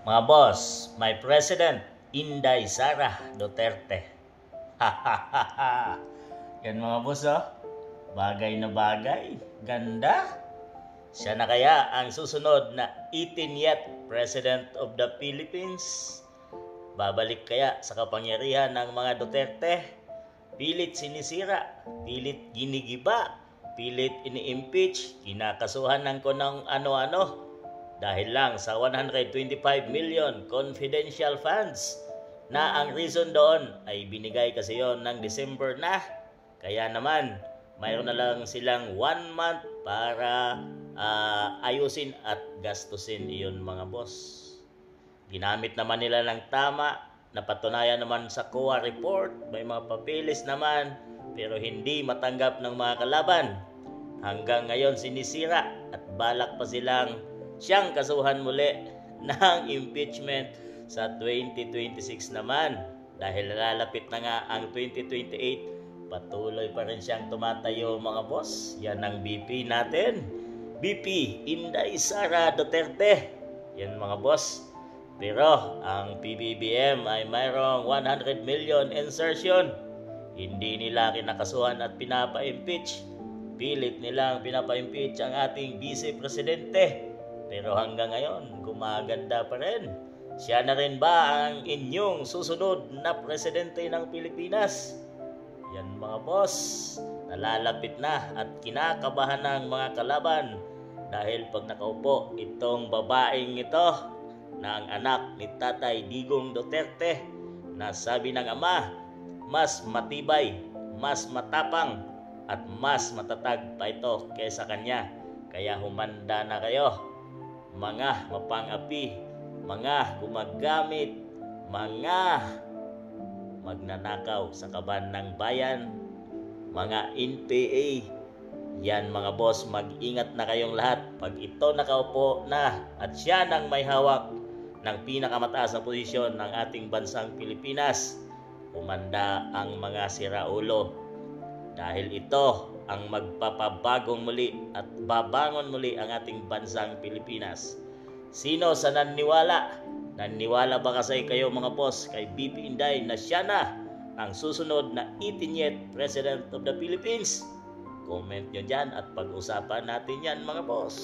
Mga boss, my president, Inday Sara Duterte. Yan mga boss, oh. Bagay na bagay. Ganda. Siya na kaya ang susunod na 18th President of the Philippines? Babalik kaya sa kapangyarihan ng mga Duterte? Pilit sinisira, pilit ginigiba, pilit ini-impeach, kinakasuhan ng kunang ano-ano dahil lang sa 125 million confidential funds na ang reason doon ay binigay kasi yon ng December na. Kaya naman, mayroon na lang silang 1 month para ayusin at gastusin iyon mga boss. Ginamit naman nila ng tama, napatunayan naman sa COA report, may mga papeles naman, pero hindi matanggap ng mga kalaban. Hanggang ngayon sinisira at balak pa silang siyang kasuhan muli ng impeachment sa 2026 naman. Dahil lalapit na nga ang 2028, patuloy pa rin siyang tumatayo mga boss. Yan ang BP natin, BP Inday Sara Duterte. Yan mga boss. Pero ang PBBM ay mayroong 100 million insertion. Hindi nila kinakasuhan at pinapa-impeach. Pilit nilang pinapa-impeach ang ating vice-presidente. Pero hanggang ngayon, gumaganda pa rin. Siya na rin ba ang inyong susunod na presidente ng Pilipinas? Yan mga boss, nalalapit na at kinakabahan ng mga kalaban. Dahil pag nakaupo itong babaeng ito, na ang anak ni Tatay Digong Duterte, na sabi ng ama, mas matibay, mas matapang, at mas matatag pa ito kaysa kanya. Kaya humanda na kayo, mga mapang-api, mga gumagamit, mga magnanakaw sa kaban ng bayan, mga NPA. Yan mga boss, mag-ingat na kayong lahat. Pag ito nakaupo na at siya nang may hawak ng pinakamataas na posisyon ng ating bansang Pilipinas, umanda ang mga siraulo. Dahil ito ang magpapabagong muli at babangon muli ang ating bansang Pilipinas. Sino sa naniniwala? Naniniwala ba kasi kayo mga boss kay BP Inday na siya na ang susunod na 18th President of the Philippines? Comment nyo dyan at pag-usapan natin yan mga boss.